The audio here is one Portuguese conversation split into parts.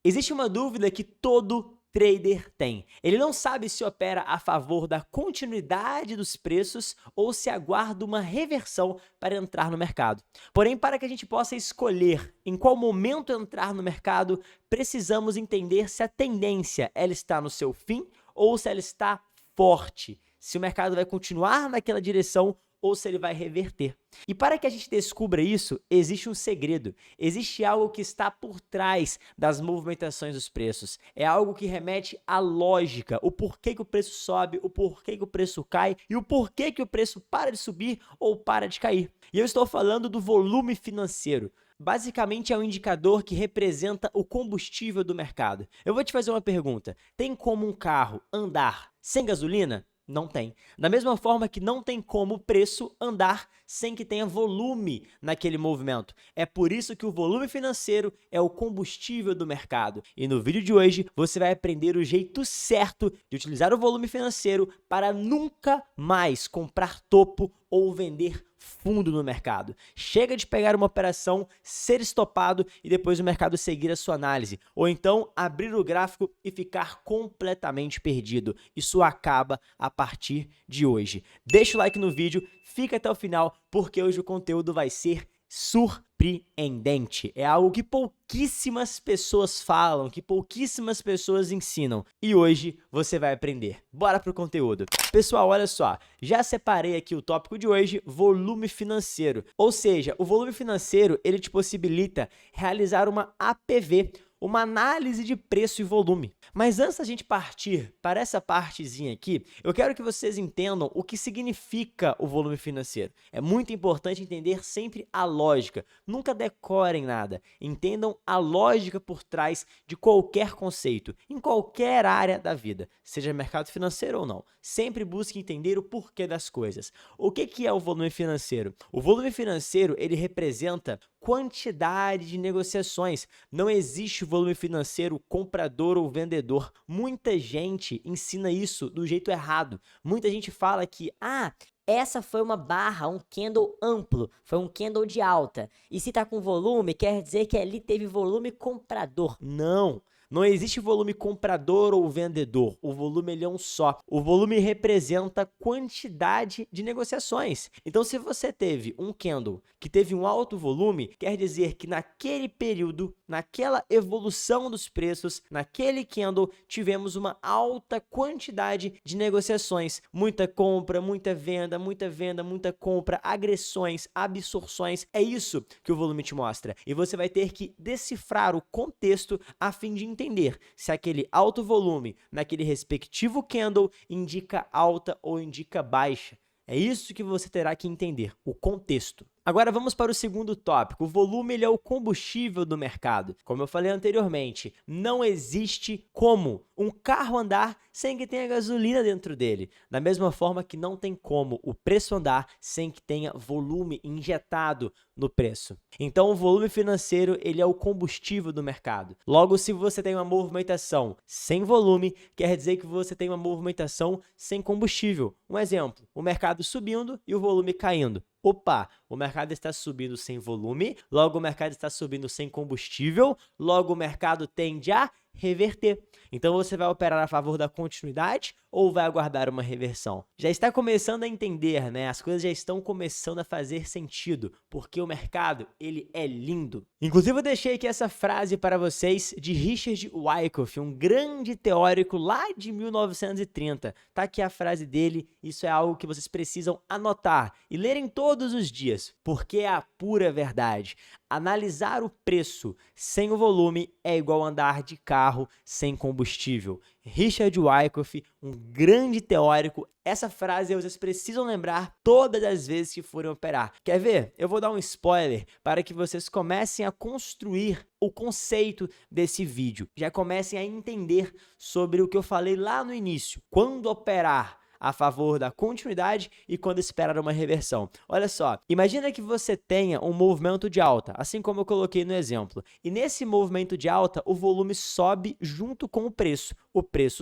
Existe uma dúvida que todo trader tem. Ele não sabe se opera a favor da continuidade dos preços ou se aguarda uma reversão para entrar no mercado. Porém, para que a gente possa escolher em qual momento entrar no mercado, precisamos entender se a tendência ela está no seu fim ou se ela está forte, se o mercado vai continuar naquela direção ou se ele vai reverter. E para que a gente descubra isso, existe um segredo, existe algo que está por trás das movimentações dos preços. É algo que remete à lógica, o porquê que o preço sobe, o porquê que o preço cai e o porquê que o preço para de subir ou para de cair. E eu estou falando do volume financeiro. Basicamente é um indicador que representa o combustível do mercado. Eu vou te fazer uma pergunta, tem como um carro andar sem gasolina? Não tem. Da mesma forma que não tem como o preço andar sem que tenha volume naquele movimento. É por isso que o volume financeiro é o combustível do mercado. E no vídeo de hoje você vai aprender o jeito certo de utilizar o volume financeiro para nunca mais comprar topo ou vender fundo no mercado. Chega de pegar uma operação, ser estopado e depois o mercado seguir a sua análise. Ou então abrir o gráfico e ficar completamente perdido. Isso acaba a partir de hoje. Deixa o like no vídeo, fica até o final, porque hoje o conteúdo vai ser surpreendente. É algo que pouquíssimas pessoas falam, que pouquíssimas pessoas ensinam. E hoje você vai aprender. Bora pro conteúdo. Pessoal, olha só, já separei aqui o tópico de hoje, volume financeiro. Ou seja, o volume financeiro, ele te possibilita realizar uma APV, uma análise de preço e volume. Mas antes da gente partir para essa partezinha aqui, eu quero que vocês entendam o que significa o volume financeiro. É muito importante entender sempre a lógica. Nunca decorem nada. Entendam a lógica por trás de qualquer conceito, em qualquer área da vida, seja mercado financeiro ou não. Sempre busque entender o porquê das coisas. O que é o volume financeiro? O volume financeiro, ele representa quantidade de negociações. Não existe volume financeiro comprador ou vendedor. Muita gente ensina isso do jeito errado. Muita gente fala que, essa foi uma barra, um candle amplo, foi um candle de alta. E se está com volume, quer dizer que ali teve volume comprador. Não! Não existe volume comprador ou vendedor, o volume ele é um só. O volume representa quantidade de negociações. Então, se você teve um candle que teve um alto volume, quer dizer que naquele período, naquela evolução dos preços, naquele candle, tivemos uma alta quantidade de negociações. Muita compra, muita venda, muita compra, agressões, absorções. É isso que o volume te mostra. E você vai ter que decifrar o contexto a fim de entender se aquele alto volume naquele respectivo candle indica alta ou indica baixa. É isso que você terá que entender, o contexto. Agora vamos para o segundo tópico. O volume ele é o combustível do mercado. Como eu falei anteriormente, não existe como um carro andar sem que tenha gasolina dentro dele. Da mesma forma que não tem como o preço andar sem que tenha volume injetado no preço. Então o volume financeiro ele é o combustível do mercado. Logo, se você tem uma movimentação sem volume, quer dizer que você tem uma movimentação sem combustível. Um exemplo, o mercado subindo e o volume caindo. Opa, o mercado está subindo sem volume, logo o mercado está subindo sem combustível, logo o mercado tende a reverter. Então você vai operar a favor da continuidade ou vai aguardar uma reversão? Já está começando a entender, né? As coisas já estão começando a fazer sentido, porque o mercado, ele é lindo. Inclusive eu deixei aqui essa frase para vocês de Richard Wyckoff, um grande teórico lá de 1930. Tá aqui a frase dele, isso é algo que vocês precisam anotar e lerem todos os dias, porque é a pura verdade. Analisar o preço sem o volume é igual andar de carro sem combustível. Richard Wyckoff, um grande teórico. Essa frase vocês precisam lembrar todas as vezes que forem operar. Quer ver? Eu vou dar um spoiler para que vocês comecem a construir o conceito desse vídeo. Já comecem a entender sobre o que eu falei lá no início. Quando operar a favor da continuidade e quando esperar uma reversão. Olha só, imagina que você tenha um movimento de alta, assim como eu coloquei no exemplo, e nesse movimento de alta o volume sobe junto com o preço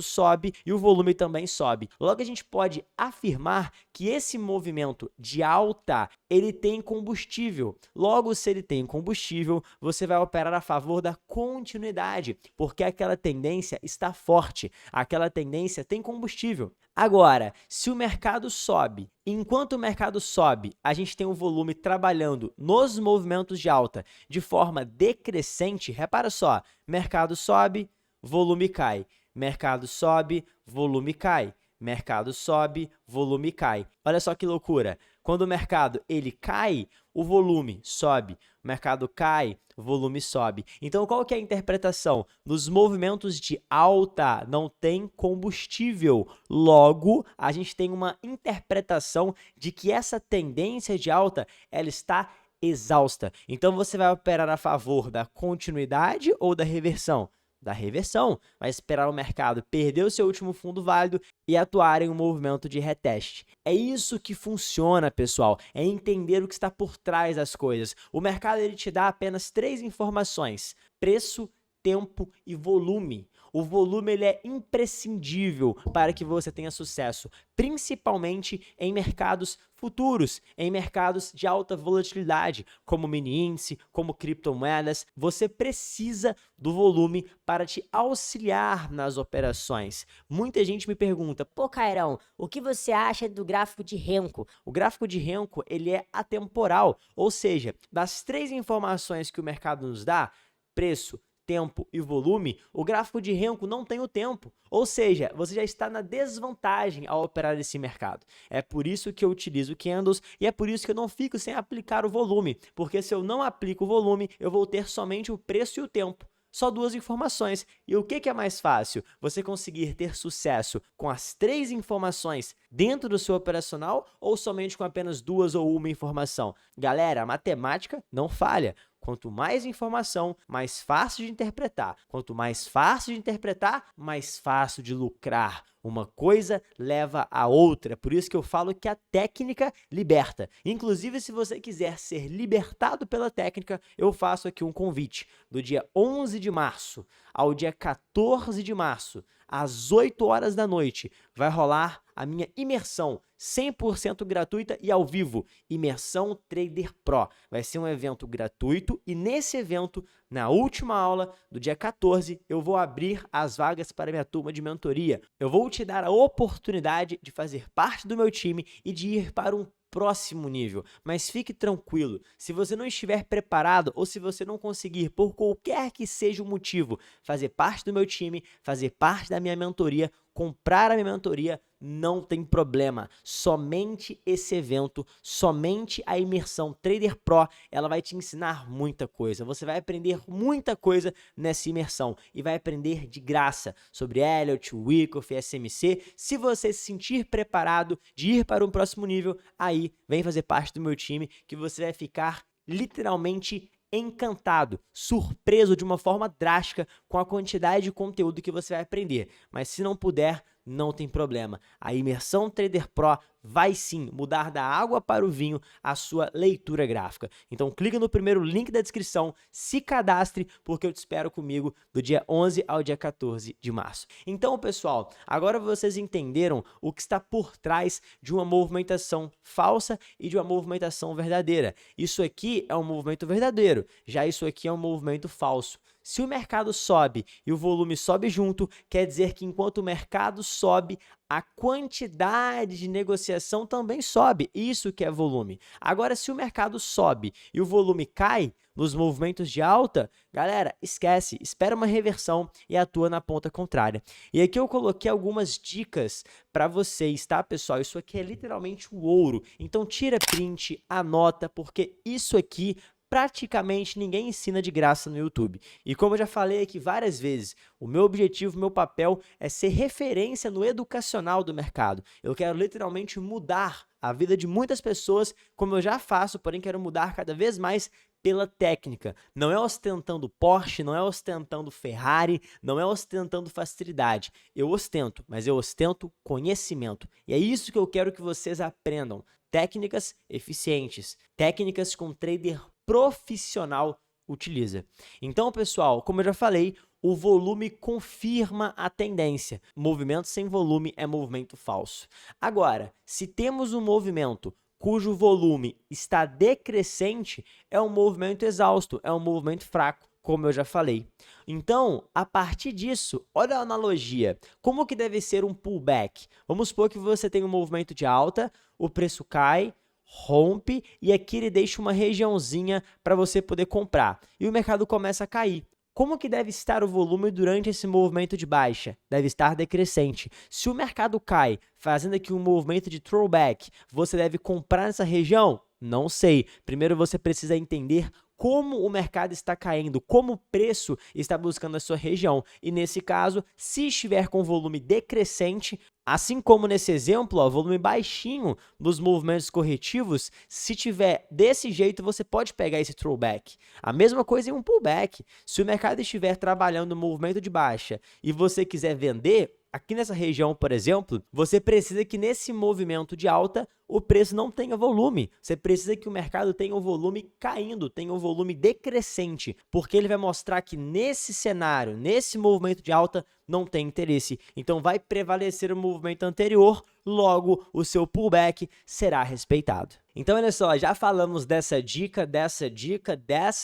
sobe e o volume também sobe. Logo a gente pode afirmar que esse movimento de alta, ele tem combustível. Logo, se ele tem combustível, você vai operar a favor da continuidade, porque aquela tendência está forte, aquela tendência tem combustível. Agora, se o mercado sobe, enquanto o mercado sobe, a gente tem o volume trabalhando nos movimentos de alta de forma decrescente, repara só, mercado sobe, volume cai, mercado sobe, volume cai, mercado sobe, volume cai. Olha só que loucura, quando o mercado ele cai, o volume sobe, o mercado cai, o volume sobe. Então, qual que é a interpretação? Nos movimentos de alta não tem combustível. Logo, a gente tem uma interpretação de que essa tendência de alta ela está exausta. Então, você vai operar a favor da continuidade ou da reversão? Da reversão, vai esperar o mercado perder o seu último fundo válido e atuar em um movimento de reteste. É isso que funciona, pessoal, é entender o que está por trás das coisas. O mercado ele te dá apenas 3 informações: preço, tempo e volume. O volume ele é imprescindível para que você tenha sucesso, principalmente em mercados futuros, em mercados de alta volatilidade, como mini índice, como criptomoedas. Você precisa do volume para te auxiliar nas operações. Muita gente me pergunta: Pô, Cairão, o que você acha do gráfico de Renko? o gráfico de Renko ele é atemporal, ou seja, das 3 informações que o mercado nos dá, preço, tempo e volume, o gráfico de Renko não tem o tempo, ou seja, você já está na desvantagem ao operar esse mercado. É por isso que eu utilizo candles e é por isso que eu não fico sem aplicar o volume, porque se eu não aplico o volume, eu vou ter somente o preço e o tempo. Só 2 informações. E o que é mais fácil? Você conseguir ter sucesso com as 3 informações dentro do seu operacional ou somente com apenas 2 ou 1 informação? Galera, a matemática não falha. Quanto mais informação, mais fácil de interpretar. Quanto mais fácil de interpretar, mais fácil de lucrar. Uma coisa leva a outra. Por isso que eu falo que a técnica liberta. Inclusive, se você quiser ser libertado pela técnica, eu faço aqui um convite. Do dia 11 de março ao dia 14 de março, às 8 horas da noite, vai rolar a minha imersão 100% gratuita e ao vivo, Imersão Trader Pro. Vai ser um evento gratuito e nesse evento, na última aula do dia 14, eu vou abrir as vagas para minha turma de mentoria. Eu vou te dar a oportunidade de fazer parte do meu time e de ir para um próximo nível, mas fique tranquilo, se você não estiver preparado ou se você não conseguir, por qualquer que seja o motivo, fazer parte do meu time, fazer parte da minha mentoria, comprar a minha mentoria, não tem problema. Somente esse evento, somente a imersão Trader Pro, ela vai te ensinar muita coisa. Você vai aprender muita coisa nessa imersão e vai aprender de graça sobre Elliott, Wyckoff, SMC. Se você se sentir preparado de ir para um próximo nível, aí vem fazer parte do meu time que você vai ficar literalmente encantado, surpreso de uma forma drástica com a quantidade de conteúdo que você vai aprender. Mas se não puder, não tem problema. A Imersão Trader Pro vai sim mudar da água para o vinho a sua leitura gráfica. Então clica no primeiro link da descrição, se cadastre, porque eu te espero comigo do dia 11 ao dia 14 de março. Então, pessoal, agora vocês entenderam o que está por trás de uma movimentação falsa e de uma movimentação verdadeira. Isso aqui é um movimento verdadeiro, já isso aqui é um movimento falso. Se o mercado sobe e o volume sobe junto, quer dizer que enquanto o mercado sobe, a quantidade de negociação também sobe. Isso que é volume. Agora, se o mercado sobe e o volume cai nos movimentos de alta, galera, esquece, espera uma reversão e atua na ponta contrária. E aqui eu coloquei algumas dicas para vocês, tá, pessoal? Isso aqui é literalmente o ouro. Então, tira print, anota, porque isso aqui praticamente ninguém ensina de graça no YouTube. E como eu já falei aqui várias vezes, o meu objetivo, o meu papel é ser referência no educacional do mercado. Eu quero literalmente mudar a vida de muitas pessoas, como eu já faço, porém quero mudar cada vez mais pela técnica. Não é ostentando Porsche, não é ostentando Ferrari, não é ostentando facilidade. Eu ostento, mas eu ostento conhecimento. E é isso que eu quero que vocês aprendam. Técnicas eficientes, técnicas que um trader profissional utiliza. Então, pessoal, como eu já falei, o volume confirma a tendência. Movimento sem volume é movimento falso. Agora, se temos um movimento cujo volume está decrescente, é um movimento exausto, é um movimento fraco, como eu já falei. Então, a partir disso, olha a analogia. Como que deve ser um pullback? Vamos supor que você tem um movimento de alta, o preço cai, rompe e aqui ele deixa uma regiãozinha para você poder comprar. E o mercado começa a cair. Como que deve estar o volume durante esse movimento de baixa? Deve estar decrescente. Se o mercado cai, fazendo aqui um movimento de throwback, você deve comprar nessa região? Não sei. Primeiro você precisa entender como o mercado está caindo, como o preço está buscando a sua região. E nesse caso, se estiver com volume decrescente, assim como nesse exemplo, ó, volume baixinho nos movimentos corretivos, se tiver desse jeito, você pode pegar esse throwback. A mesma coisa em um pullback. Se o mercado estiver trabalhando no movimento de baixa e você quiser vender, aqui nessa região, por exemplo, você precisa que nesse movimento de alta o preço não tenha volume. Você precisa que o mercado tenha um volume caindo, tenha um volume decrescente, porque ele vai mostrar que nesse cenário, nesse movimento de alta, não tem interesse. Então vai prevalecer o movimento anterior, logo o seu pullback será respeitado. Então, olha só, já falamos dessa dica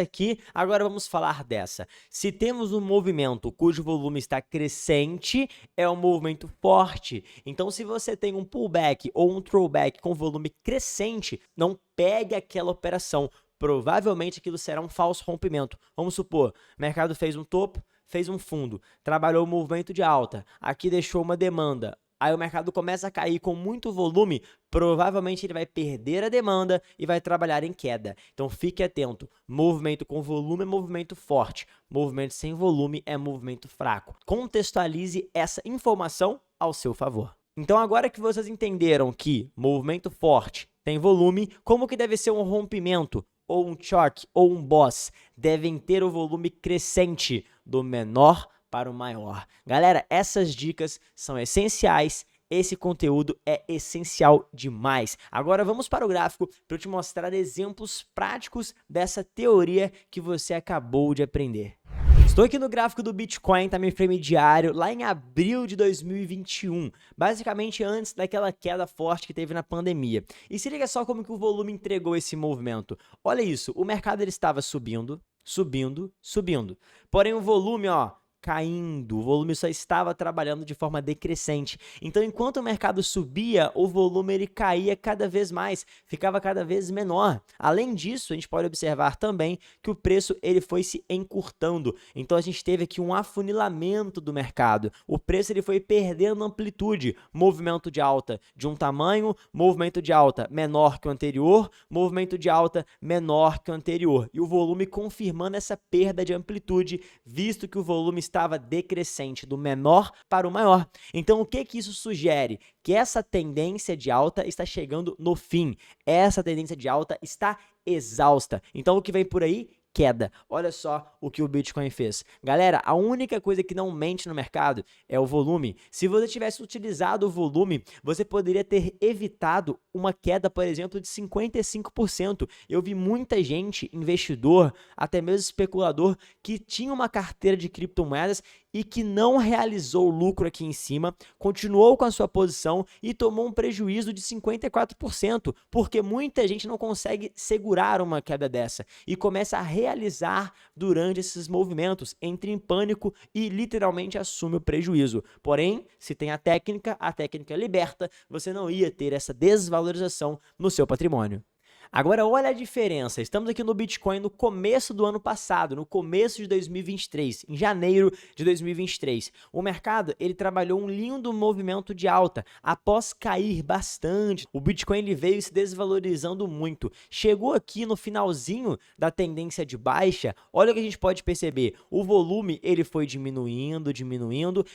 aqui, agora vamos falar dessa. Se temos um movimento cujo volume está crescente, é um movimento forte. Então, se você tem um pullback ou um throwback com volume crescente, não pegue aquela operação. Provavelmente aquilo será um falso rompimento. Vamos supor, o mercado fez um topo, fez um fundo, trabalhou o movimento de alta, aqui deixou uma demanda. Aí o mercado começa a cair com muito volume, provavelmente ele vai perder a demanda e vai trabalhar em queda. Então fique atento, movimento com volume é movimento forte, movimento sem volume é movimento fraco. Contextualize essa informação ao seu favor. Então agora que vocês entenderam que movimento forte tem volume, como que deve ser um rompimento, ou um choque, ou um boss? Devem ter o volume crescente, do menor para o maior. Galera, essas dicas são essenciais, esse conteúdo é essencial demais. Agora vamos para o gráfico para eu te mostrar exemplos práticos dessa teoria que você acabou de aprender. Estou aqui no gráfico do Bitcoin, time frame diário, lá em abril de 2021, basicamente antes daquela queda forte que teve na pandemia. E se liga só como que o volume entregou esse movimento. Olha isso, o mercado ele estava subindo, subindo, subindo. Porém o volume, ó, caindo, o volume só estava trabalhando de forma decrescente. Então, enquanto o mercado subia, o volume ele caía cada vez mais, ficava cada vez menor. Além disso, a gente pode observar também que o preço ele foi se encurtando. Então, a gente teve aqui um afunilamento do mercado. O preço ele foi perdendo amplitude, movimento de alta de um tamanho, movimento de alta menor que o anterior, movimento de alta menor que o anterior. E o volume confirmando essa perda de amplitude, visto que o volume estava decrescente do menor para o maior. Então, o que isso sugere? Que essa tendência de alta está chegando no fim. Essa tendência de alta está exausta. Então, o que vem por aí? Queda. Olha só o que o Bitcoin fez. Galera, a única coisa que não mente no mercado é o volume. Se você tivesse utilizado o volume, você poderia ter evitado uma queda, por exemplo, de 55%. Eu vi muita gente, investidor, até mesmo especulador, que tinha uma carteira de criptomoedas e que não realizou lucro aqui em cima, continuou com a sua posição e tomou um prejuízo de 54%, porque muita gente não consegue segurar uma queda dessa e começa a realizar durante esses movimentos, entra em pânico e literalmente assume o prejuízo. Porém, se tem a técnica liberta, você não ia ter essa desvalorização no seu patrimônio. Agora olha a diferença, estamos aqui no Bitcoin no começo do ano passado, no começo de 2023, em janeiro de 2023. O mercado, ele trabalhou um lindo movimento de alta, após cair bastante. O Bitcoin ele veio se desvalorizando muito. Chegou aqui no finalzinho da tendência de baixa, olha o que a gente pode perceber, o volume ele foi diminuindo,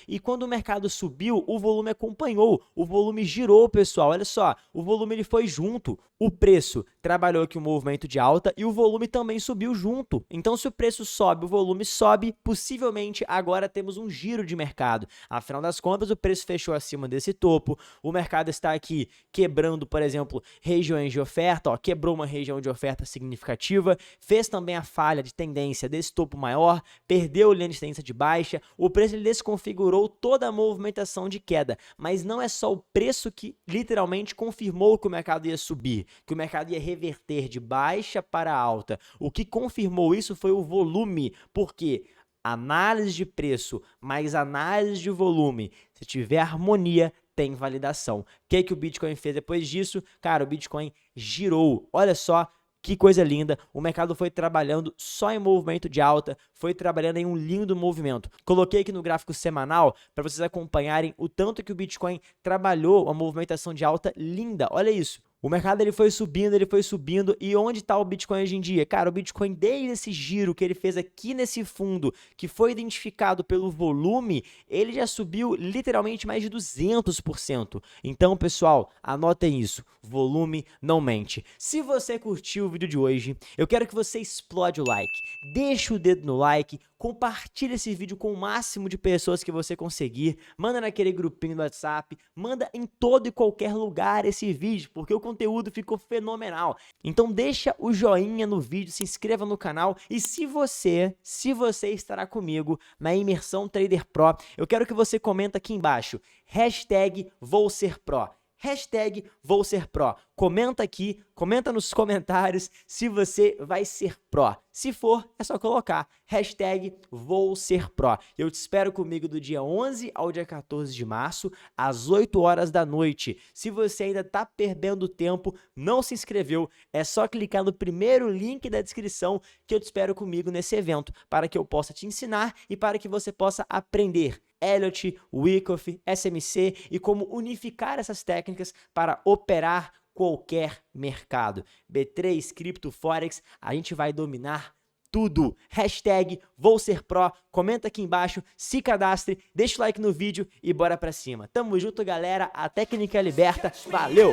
e quando o mercado subiu, o volume acompanhou, o volume girou, pessoal, olha só, o volume ele foi junto, o preço trabalhou aqui um movimento de alta e o volume também subiu junto. Então, se o preço sobe, o volume sobe, possivelmente agora temos um giro de mercado. Afinal das contas, o preço fechou acima desse topo, o mercado está aqui quebrando, por exemplo, regiões de oferta, ó, quebrou uma região de oferta significativa, fez também a falha de tendência desse topo maior, perdeu a linha de tendência de baixa, o preço ele desconfigurou toda a movimentação de queda, mas não é só o preço que literalmente confirmou que o mercado ia subir, que o mercado ia reverter de baixa para alta. O que confirmou isso foi o volume, porque análise de preço mais análise de volume, se tiver harmonia, tem validação. O que o Bitcoin fez depois disso? Cara, o Bitcoin girou. Olha só que coisa linda, o mercado foi trabalhando só em movimento de alta, foi trabalhando em um lindo movimento. Coloquei aqui no gráfico semanal para vocês acompanharem o tanto que o Bitcoin trabalhou uma movimentação de alta linda, olha isso. O mercado ele foi subindo, e onde está o Bitcoin hoje em dia? Cara, o Bitcoin desde esse giro que ele fez aqui nesse fundo, que foi identificado pelo volume, ele já subiu literalmente mais de 200%. Então, pessoal, anotem isso, volume não mente. Se você curtiu o vídeo de hoje, eu quero que você explode o like, deixa o dedo no like, compartilha esse vídeo com o máximo de pessoas que você conseguir, manda naquele grupinho do WhatsApp, manda em todo e qualquer lugar esse vídeo, porque o conteúdo ficou fenomenal. Então deixa o joinha no vídeo, se inscreva no canal, e se você estará comigo na Imersão Trader Pro, eu quero que você comenta aqui embaixo, #VouSerPro. #VouSerPro. Comenta aqui, comenta nos comentários se você vai ser Pro. Se for, é só colocar #VouSerPro. Eu te espero comigo do dia 11 ao dia 14 de março, às 8 horas da noite. Se você ainda está perdendo tempo, não se inscreveu, é só clicar no primeiro link da descrição que eu te espero comigo nesse evento, para que eu possa te ensinar e para que você possa aprender Elliott, Wyckoff, SMC e como unificar essas técnicas para operar qualquer mercado. B3, Cripto, Forex, a gente vai dominar tudo. #VouSerPro, comenta aqui embaixo, se cadastre, deixa o like no vídeo e bora pra cima. Tamo junto, galera, a técnica liberta, valeu!